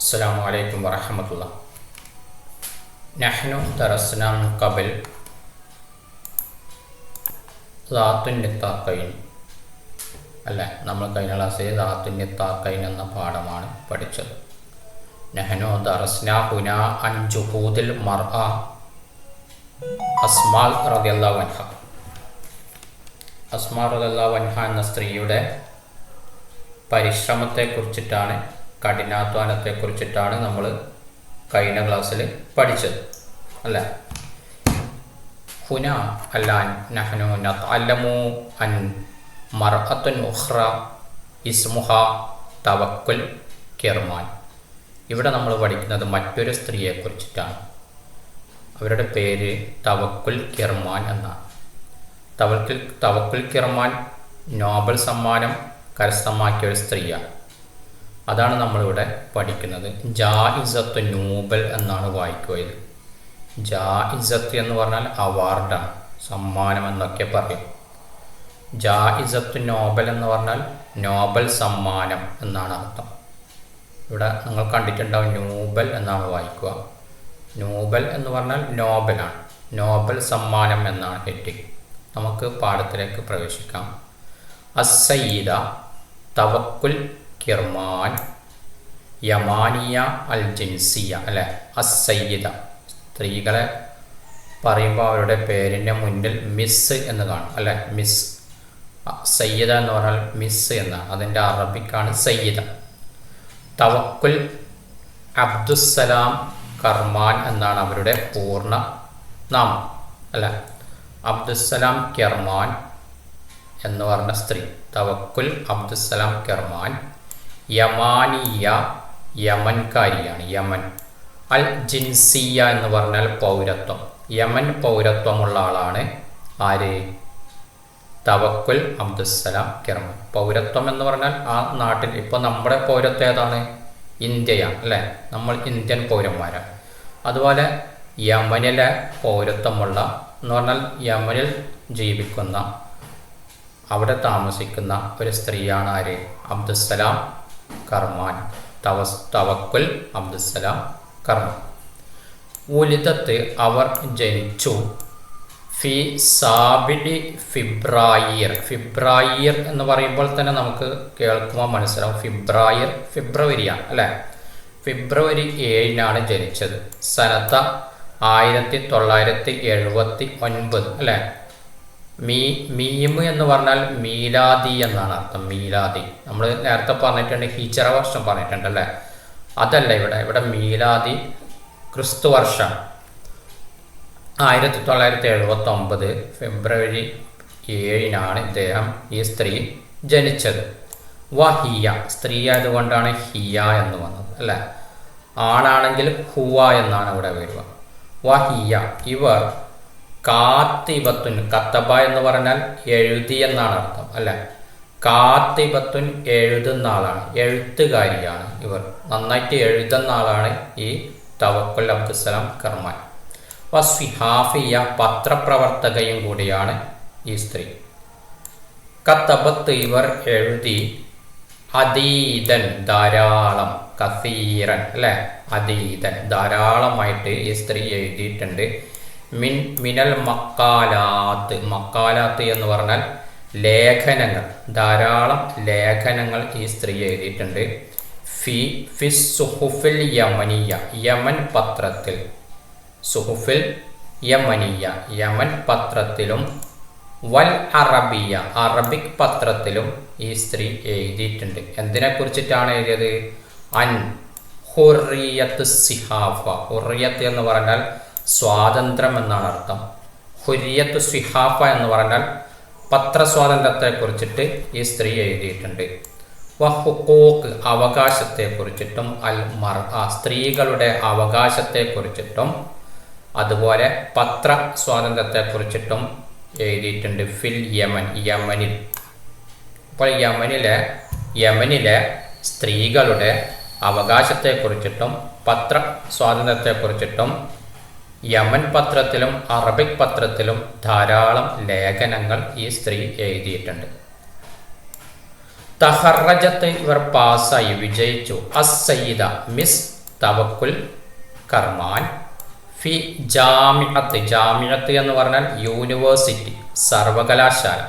السلام عليكم ورحمة الله. نحن درسنا من قبل ذات النطاقين അല്ലേ, നമ്മൾ കഴിഞ്ഞ ക്ലാസ്സിൽ ذات النطاقين എന്ന പാഠമാണ് പഠിച്ചത്. നഹ്നു ദറസ്നാ ഹുനാ അൻ ജുഹൂദിൽ മർഅ അസ്മാ റളിയല്ലാഹു അൻഹ. അസ്മാ റളിയല്ലാഹു അൻഹ എന്ന സ്ത്രീയുടെ പരിശ്രമത്തെക്കുറിച്ചിട്ടാണ്, കഠിനാധ്വാനത്തെക്കുറിച്ചിട്ടാണ് നമ്മൾ കഴിഞ്ഞ ക്ലാസ്സിൽ പഠിച്ചത് അല്ലേ. ഹുന അല്ല നഹ്നു നതഅല്ലമു അൻ മർഅത്തുൻ ഉഖ്റ ഇസ്മുഹ തവക്കുൽ കിർമാൻ. ഇവിടെ നമ്മൾ പഠിക്കുന്നത് മറ്റൊരു സ്ത്രീയെക്കുറിച്ചിട്ടാണ്. അവരുടെ പേര് തവക്കുൽ കിർമാൻ എന്നാണ്. തവക്കുൽ കിർമാൻ നോബൽ സമ്മാനം കരസ്ഥമാക്കിയ ഒരു സ്ത്രീയാണ്. അതാണ് നമ്മളിവിടെ പഠിക്കുന്നത്. ജായിസത്ത് നൂബൽ എന്നാണ് വായിക്കുക. ജായിസത്ത് എന്ന് പറഞ്ഞാൽ അവാർഡാണ്, സമ്മാനം എന്നൊക്കെ പറയും. ജായിസത്ത് നോബൽ എന്ന് പറഞ്ഞാൽ നോബൽ സമ്മാനം എന്നാണ് അർത്ഥം. ഇവിടെ നിങ്ങൾ കണ്ടിട്ടുണ്ടാവും, നൂബൽ എന്നാണ് വായിക്കുക. നൂബൽ എന്ന് പറഞ്ഞാൽ നോബലാണ്, നോബൽ സമ്മാനം എന്നാണ് ഹെഡിങ്. നമുക്ക് പാഠത്തിലേക്ക് പ്രവേശിക്കാം. അസ്സയ്യിദ തവക്കുൽ കിർമാൻ യമാനിയ അൽ ജിൻസിയ അല്ലെ. അസ്സയ്യിദ സ്ത്രീകളെ പറയുമ്പോൾ അവരുടെ പേരിൻ്റെ മുന്നിൽ മിസ് എന്ന് കാണും അല്ലെ. മിസ് സയ്യിദ എന്ന് പറഞ്ഞാൽ മിസ് എന്നാണ്, അതിൻ്റെ അറബിക്കാണ് സയ്യിദ. തവക്കുൽ അബ്ദുസ്സലാം കർമാൻ എന്നാണ് അവരുടെ പൂർണ്ണ നാമം അല്ലെ. അബ്ദുസ്സലാം കെർമാൻ എന്ന് പറഞ്ഞ സ്ത്രീ തവക്കുൽ അബ്ദുസ്സലാം കെർമാൻ യമാനിയ, യമൻകാരിയാണ്, യമൻ. അൽ ജിൻസിയ എന്ന് പറഞ്ഞാൽ പൗരത്വം, യമൻ പൗരത്വമുള്ള ആളാണ് ആര്? തവക്കുൽ അബ്ദുസ്സലാം കെർമാൻ. പൗരത്വം എന്ന് പറഞ്ഞാൽ ആ നാട്ടിൽ, ഇപ്പോൾ നമ്മുടെ പൗരത്വം ഏതാണ്? ഇന്ത്യയാണ് അല്ലേ, നമ്മൾ ഇന്ത്യൻ പൗരന്മാരാണ്. അതുപോലെ യമനിലെ പൗരത്വമുള്ള എന്ന് പറഞ്ഞാൽ യമനിൽ ജീവിക്കുന്ന, അവിടെ താമസിക്കുന്ന ഒരു സ്ത്രീയാണ് ആര്? അബ്ദുസ്സലാം കർമാൻ, തവക്കുൽ അബ്ദുസ്സലാം കർമാൻ. ഉലിദത്ത് അവർ ജനിച്ചു ഫി സാബിഇ ഫെബ്രുവരി. ഫെബ്രുവരി എന്ന് പറയുമ്പോൾ തന്നെ നമുക്ക് കേൾക്കുമ്പോൾ മനസ്സിലാവും, ഫെബ്രുവരിയാണ് അല്ലേ. ഫെബ്രുവരി 7 ജനിച്ചത്. സനത്ത 1979 അല്ലേ. മീമ് എന്ന് പറഞ്ഞാൽ മീലാദി എന്നാണ് അർത്ഥം. മീലാദി നമ്മൾ നേരത്തെ പറഞ്ഞിട്ടുണ്ട്, ഹിജറ വർഷം പറഞ്ഞിട്ടുണ്ട് അല്ലേ. അതല്ല, ഇവിടെ മീലാദി ക്രിസ്തു വർഷം 1979 ഫെബ്രുവരി 7 ഇദ്ദേഹം, ഈ സ്ത്രീ ജനിച്ചത്. വഹിയ സ്ത്രീ ആയതുകൊണ്ടാണ് ഹിയ എന്ന് വന്നത് അല്ലേ. ആണാണെങ്കിൽ ഹുവ എന്നാണ് ഇവിടെ വരിക. വഹിയ ഇവർ കാത്തിബത്തുൻ, കത്തബ എന്ന് പറഞ്ഞാൽ എഴുതി എന്നാണ് അർത്ഥം അല്ലെ. കാത്തിബത്തുൻ എഴുതുന്ന ആളാണ്, എഴുത്തുകാരിയാണ് ഇവർ. നന്നായിട്ട് എഴുതുന്ന ആളാണ് ഈ തവക്കുൽ അബ്ദുസ്സലാം കർമാൻ. വസ്വിഹാഫിയ പത്രപ്രവർത്തകയും കൂടിയാണ് ഈ സ്ത്രീ. കത്തബത്ത് ഇവർ എഴുതി, അദീദൻ ധാരാളം, കസീറൻ അല്ലെ, അദീദൻ ധാരാളമായിട്ട് ഈ സ്ത്രീ എഴുതിയിട്ടുണ്ട്. മിനൽ മക്കാലാത്ത്, മക്കാലാത്ത് എന്ന് പറഞ്ഞാൽ ലേഖനങ്ങൾ, ധാരാളം ലേഖനങ്ങൾ ഈ സ്ത്രീ എഴുതിയിട്ടുണ്ട്. ഫി സുഹുഫിൽ യമനിയ, യമൻ പത്രത്തിൽ, സുഹുഫിൽ യമനിയ യമൻ പത്രത്തിലും, വൽ അറബിയ അറബിക് പത്രത്തിലും ഈ സ്ത്രീ എഴുതിയിട്ടുണ്ട്. എന്തിനെ കുറിച്ചിട്ടാണ് എഴുതിയത്? അൻ ഹുറിയത്ത് സിഹാഫ. ഹുറിയത്ത് എന്ന് പറഞ്ഞാൽ സ്വാതന്ത്ര്യം എന്നാണ് അർത്ഥം. ഹുരിയത്ത് സിഹാഫ എന്ന് പറഞ്ഞാൽ പത്രസ്വാതന്ത്ര്യത്തെ കുറിച്ചിട്ട് ഈ സ്ത്രീ എഴുതിയിട്ടുണ്ട്. വഹുഖൂഖ് അവകാശത്തെക്കുറിച്ചിട്ടും, അൽ മർഅ സ്ത്രീകളുടെ അവകാശത്തെക്കുറിച്ചിട്ടും, അതുപോലെ പത്ര സ്വാതന്ത്ര്യത്തെക്കുറിച്ചിട്ടും എഴുതിയിട്ടുണ്ട്. ഫിൽ യമൻ യമനിൽ. അപ്പോൾ യമനിലെ സ്ത്രീകളുടെ അവകാശത്തെക്കുറിച്ചിട്ടും പത്ര സ്വാതന്ത്ര്യത്തെക്കുറിച്ചിട്ടും യമൻ പത്രത്തിലും അറബിക് പത്രത്തിലും ധാരാളം ലേഖനങ്ങൾ ഈ സ്ത്രീ എഴുതിയിട്ടുണ്ട്. തഹറജത്ത് ഇവർ പാസ്സായി വിജയിച്ചു. അസ്സയ്യിദ മിസ് തവക്കുൽ കർമാൻ ഫി ജാമിഅത്ത്. ജാമിഅത്ത് എന്ന് പറഞ്ഞാൽ യൂണിവേഴ്സിറ്റി, സർവകലാശാല.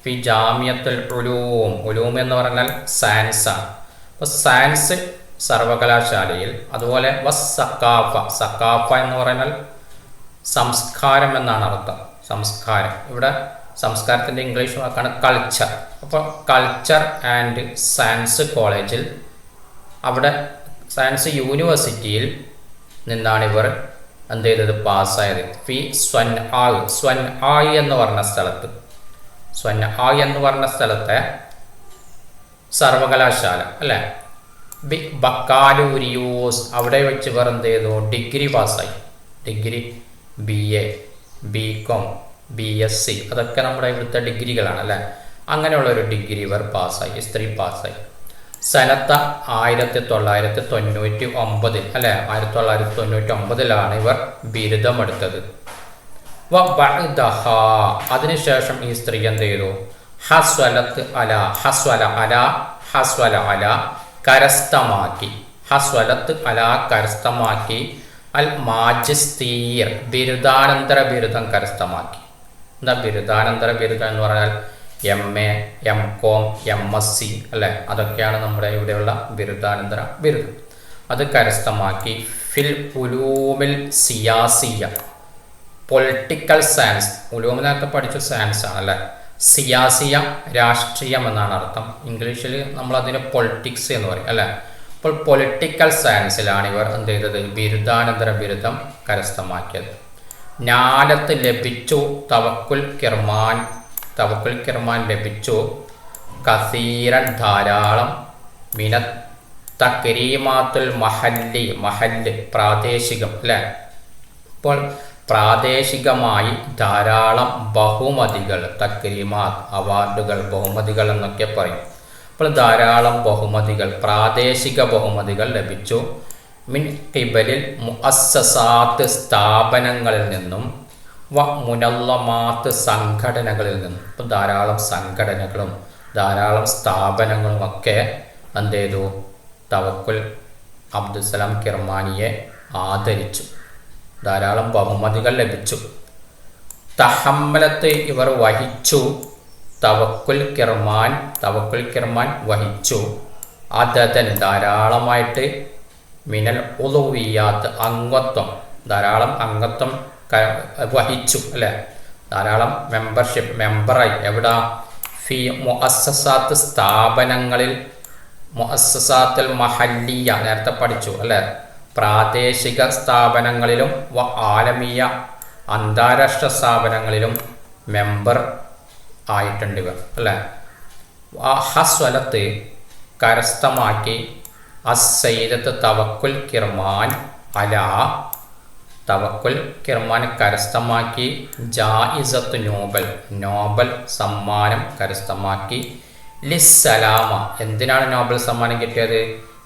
ഫി ജാമിയത്തുൽ ഉലൂം. ഉലൂം എന്ന് പറഞ്ഞാൽ സയൻസാണ്. അപ്പോൾ സയൻസ് സർവകലാശാലയിൽ. അതുപോലെ വസ്സക്കാഫ. സക്കാഫ എന്ന് പറഞ്ഞാൽ സംസ്കാരം എന്നാണ് അർത്ഥം. സംസ്കാരം. ഇവിടെ സംസ്കാരത്തിൻ്റെ ഇംഗ്ലീഷ് വാക്കാണ് കൾച്ചർ. അപ്പോൾ കൾച്ചർ ആൻഡ് സയൻസ് കോളേജിൽ, അവിടെ സയൻസ് യൂണിവേഴ്സിറ്റിയിൽ നിന്നാണ് ഇവർ എന്ത് ചെയ്തത്, പാസ്സായത്. ഫി സ്വൻ ആയ്. സ്വൻ ആയ് എന്ന് പറഞ്ഞ സ്ഥലത്ത്, സ്വൻ ആയ് എന്ന് പറഞ്ഞ സ്ഥലത്തെ സർവകലാശാല അല്ലേ. ബക്കാലൂരിയൂസ്. അവിടെ വെച്ച് ഇവർ എന്ത് ചെയ്തു, ഡിഗ്രി പാസ്സായി. ഡിഗ്രി BA, BCom, BSc അതൊക്കെ നമ്മുടെ ഇവിടുത്തെ ഡിഗ്രികളാണ് അല്ലേ. അങ്ങനെയുള്ളൊരു ഡിഗ്രി ഇവർ പാസ്സായി, സ്ത്രീ പാസ്സായി. സനത്ത 1999 അല്ലേ. 1999 ഇവർ ബിരുദമെടുത്തത്. അതിനുശേഷം ഈ സ്ത്രീ എന്ത് ചെയ്തു, കരസ്ഥമാക്കി. കരസ്ഥമാക്കി. അൽ മാജിസ്തീർ. ബിരുദാനന്തര ബിരുദം കരസ്ഥമാക്കി. എന്താ ബിരുദാനന്തര ബിരുദം എന്ന് പറഞ്ഞാൽ MA, MCom, MSc അല്ലേ. അതൊക്കെയാണ് നമ്മുടെ ഇവിടെയുള്ള ബിരുദാനന്തര ബിരുദം. അത് കരസ്ഥമാക്കി. ഫിൽ ഉലൂമിൽ സിയാസിയ. Political science. ഉലൂമിനൊക്കെ പഠിച്ച സയൻസ് ആണ് അല്ലേ. സിയാസിയ രാഷ്ട്രീയം എന്നാണ് അർത്ഥം. ഇംഗ്ലീഷിൽ നമ്മളതിന് പൊളിറ്റിക്സ് എന്ന് പറയും അല്ലേ. അപ്പോൾ പൊളിറ്റിക്കൽ സയൻസിലാണ് ഇവർ എന്ത് ചെയ്തത്, ബിരുദാനന്തര ബിരുദം കരസ്ഥമാക്കിയത്. നാലത്ത് ലഭിച്ചു. തവക്കുൽ കിർമാൻ ലഭിച്ചു. കസീരൻ ധാരാളം. മിന തക്രീമാത്തുൽ മഹല്ല് പ്രാദേശികം അല്ലേ. അപ്പോൾ പ്രാദേശികമായി ധാരാളം ബഹുമതികൾ, തക്രീമാത്ത് അവാർഡുകൾ, ബഹുമതികൾ എന്നൊക്കെ പറയും. അപ്പോൾ ധാരാളം ബഹുമതികൾ, പ്രാദേശിക ബഹുമതികൾ ലഭിച്ചു. മിൻ ഖിബലിൽ മുഅസ്സസാത്ത് സ്ഥാപനങ്ങളിൽ നിന്നും മുനല്ലമാത്ത് സംഘടനകളിൽ നിന്നും. ഇപ്പോൾ ധാരാളം സംഘടനകളും ധാരാളം സ്ഥാപനങ്ങളും ഒക്കെ എന്ത് ചെയ്തു, തവക്കുൽ അബ്ദുസലാം കിർമാനിയെ ആദരിച്ചു. ധാരാളം ബഹുമതികൾ ലഭിച്ചു. തഹമ്മലത്ത് ഇവർ വഹിച്ചു. തവക്കുൽ കിർമാൻ വഹിച്ചു. അതതൻ ധാരാളമായിട്ട്. മിനൽ ഉളുവിയാത്ത് അംഗത്വം. ധാരാളം അംഗത്വം വഹിച്ചു അല്ലേ. ധാരാളം മെമ്പറായി. എവിടെ, ഫി മുഅസ്സസാത്ത് സ്ഥാപനങ്ങളിൽ. മുഅസ്സസാത്തുൽ മഹല്ലിയ നേരത്തെ പഠിച്ചു അല്ലേ. പ്രാദേശിക സ്ഥാപനങ്ങളിലും ആലമീയ അന്താരാഷ്ട്ര സ്ഥാപനങ്ങളിലും മെമ്പർ ആയിട്ടുണ്ട് ഇവർ അല്ലേ. ഹസ്വലത്ത് കരസ്ഥമാക്കി. അസ്സയ്യിദത്ത് തവക്കുൽ കിർമാൻ കരസ്ഥമാക്കി. ജായിസത്ത് നോബൽ സമ്മാനം കരസ്ഥമാക്കി. ലിസ്സലാമ. എന്തിനാണ് നോബൽ സമ്മാനം കിട്ടിയത്,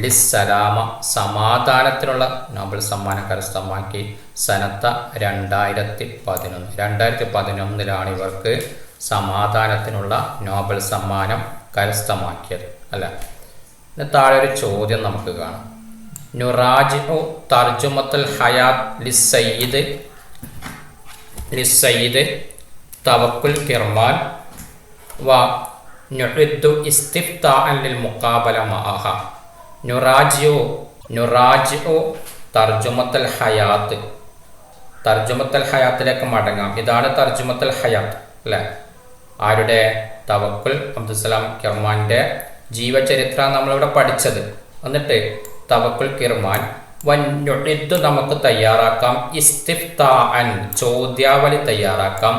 ലിസ്സലാമ സമാധാനത്തിനുള്ള നോബൽ സമ്മാനം കരസ്ഥമാക്കി. സനത്ത 2011 ഇവർക്ക് സമാധാനത്തിനുള്ള നോബൽ സമ്മാനം കരസ്ഥമാക്കിയത് അല്ല. പിന്നെ താഴെ ഒരു ചോദ്യം നമുക്ക് കാണാം. നുറാജിഉ തർജുമത്തുൽ ഹയാത്ത് ലിസ്സയ്യിദ് തവക്കുൽ കിർമാൻ വ നുഇദ്ദു ഇസ്തിഫ്താഅൻ ലിൽ മുഖാബല മഅഹ. നുറാജിഉ തർജുമത്തുൽ ഹയാത്ത്. തർജുമത്തുൽ ഹയാത്തിലേക്ക് മടങ്ങാം. ഇതാണ് തർജുമത്തുൽ ഹയാത്ത് അല്ലേ. ആരുടെ, തവക്കുൽ അബ്ദുസലാം കിർമാൻ്റെ ജീവചരിത്രം നമ്മളിവിടെ പഠിച്ചത്. എന്നിട്ട് തവക്കുൽ കിർമാൻ വന്നുഇദ്ദു നമുക്ക് തയ്യാറാക്കാം. ഇസ്തിഫ്താഅൻ ചോദ്യാവലി തയ്യാറാക്കാം.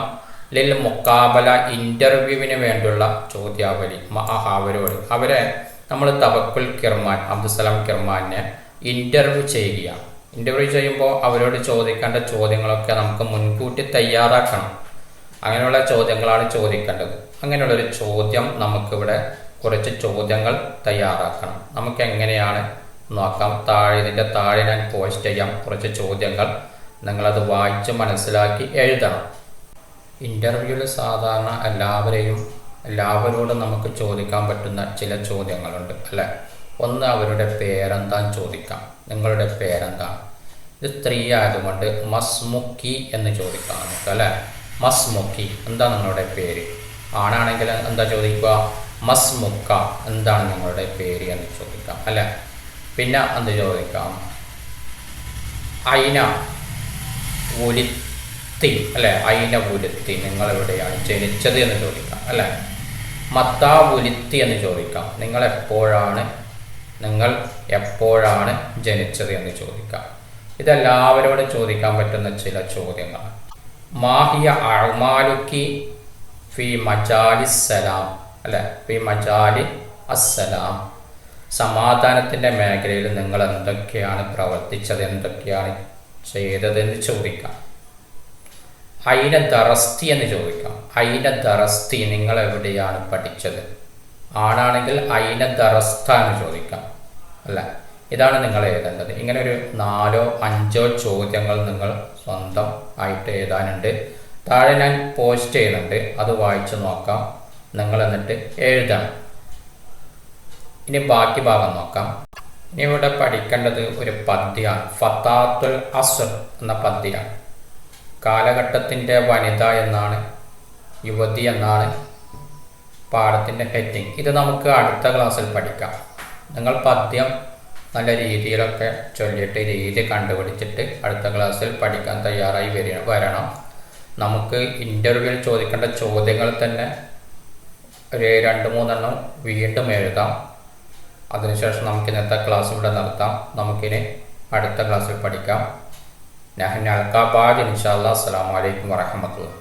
ലിൽ മുഖാബല ഇൻ്റർവ്യൂവിന് വേണ്ടിയുള്ള ചോദ്യാവലി അവരോട്. അവരെ നമ്മൾ തവക്കുൽ കിർമാൻ അബ്ദുസലാം കിർമാനെ ഇൻ്റർവ്യൂ ചെയ്യുകയാണ്. ഇൻ്റർവ്യൂ ചെയ്യുമ്പോൾ അവരോട് ചോദിക്കേണ്ട ചോദ്യങ്ങളൊക്കെ നമുക്ക് മുൻകൂട്ടി തയ്യാറാക്കണം. അങ്ങനെയുള്ള ചോദ്യങ്ങളാണ് ചോദിക്കേണ്ടത്. അങ്ങനെയുള്ളൊരു ചോദ്യം നമുക്കിവിടെ കുറച്ച് ചോദ്യങ്ങൾ തയ്യാറാക്കണം. നമുക്ക് എങ്ങനെയാണ് നോക്കാം. ഇതിൻ്റെ താഴെ ഞാൻ പോസ്റ്റ് ചെയ്യാം കുറച്ച് ചോദ്യങ്ങൾ. നിങ്ങളത് വായിച്ച് മനസ്സിലാക്കി എഴുതണം. ഇൻ്റർവ്യൂവിൽ സാധാരണ എല്ലാവരെയും എല്ലാവരോടും നമുക്ക് ചോദിക്കാൻ പറ്റുന്ന ചില ചോദ്യങ്ങളുണ്ട് അല്ലേ. ഒന്ന് അവരുടെ പേരെന്താന്ന് ചോദിക്കാം. നിങ്ങളുടെ പേരെന്താണ്? ഇത് സ്ത്രീ ആയതുകൊണ്ട് മസ്മുക്കി എന്ന് ചോദിക്കാം നമുക്ക് അല്ലേ. മസ്മുക്കി, എന്താ നിങ്ങളുടെ പേര്? ആണാണെങ്കിൽ എന്താ ചോദിക്കുക? മസ്മുക്ക, എന്താണ് നിങ്ങളുടെ പേര് എന്ന് ചോദിക്കാം അല്ലേ. പിന്നെ എന്ത് ചോദിക്കാം? അയിന ഉലിത്തി അല്ലേ. അയിന ഉലിത്തി, നിങ്ങൾ എവിടെയാണ് ജനിച്ചത് എന്ന് ചോദിക്കാം അല്ലേ. മത്താ ഉലിത്തി എന്ന് ചോദിക്കാം. നിങ്ങൾ എപ്പോഴാണ് ജനിച്ചത് എന്ന് ചോദിക്കാം. ഇതെല്ലാവരോടും ചോദിക്കാൻ പറ്റുന്ന ചില ചോദ്യങ്ങൾ. മാഹിയ അഅ്മാലുക്കി ഫി മജാലി സലാം അല്ലെ. ഫി മജാലി അസ്സലാം, സമാധാനത്തിൻ്റെ മേഖലയിൽ നിങ്ങൾ എന്തൊക്കെയാണ് പ്രവർത്തിച്ചത്, എന്തൊക്കെയാണ് ചെയ്തതെന്ന് ചോദിക്കാം. അയിന ദറസ്തി എന്ന് ചോദിക്കാം. അയിന ദറസ്തി, നിങ്ങൾ എവിടെയാണ് പഠിച്ചത്? ആണാണെങ്കിൽ അയിന ദറസ്ത എന്ന് ചോദിക്കാം അല്ലേ. ഇതാണ് നിങ്ങൾ എഴുതേണ്ടത്. ഇങ്ങനെ ഒരു 4-5 ചോദ്യങ്ങൾ നിങ്ങൾ സ്വന്തം ആയിട്ട് എഴുതാനുണ്ട്. താഴെ ഞാൻ പോസ്റ്റ് ചെയ്യുന്നുണ്ട്, അത് വായിച്ച് നോക്കാം. നിങ്ങൾ എന്നിട്ട് എഴുതണം. ഇനി ബാക്കി ഭാഗം നോക്കാം. ഇനി ഇവിടെ പഠിക്കേണ്ടത് ഒരു പദ്യമാണ്. ഫതാത്തുൽ അസ്ർ എന്ന പദ്യമാണ്. കാലഘട്ടത്തിൻ്റെ വനിത എന്നാണ്, യുവതി എന്നാണ് പാഠത്തിൻ്റെ ഹെഡിങ്. ഇത് നമുക്ക് അടുത്ത ക്ലാസ്സിൽ പഠിക്കാം. നിങ്ങൾ പദ്യം നല്ല രീതിയിലൊക്കെ ചൊല്ലിയിട്ട് രീതി കണ്ടുപിടിച്ചിട്ട് അടുത്ത ക്ലാസ്സിൽ പഠിക്കാൻ തയ്യാറായി വരണം. നമുക്ക് ഇൻ്റർവ്യൂവിൽ ചോദിക്കേണ്ട ചോദ്യങ്ങൾ തന്നെ ഒരു 2-3 വീണ്ടും എഴുതാം. അതിനുശേഷം നമുക്ക് ഇന്നത്തെ ക്ലാസ് ഇവിടെ നിർത്താം. നമുക്കിനി അടുത്ത ക്ലാസ്സിൽ പഠിക്കാം. നഹ്നു അൽഖാ ബാദ് ഇൻഷാ അല്ലാഹ്. അസ്സലാമു അലൈക്കും വറഹ്മത്തുള്ളാഹി.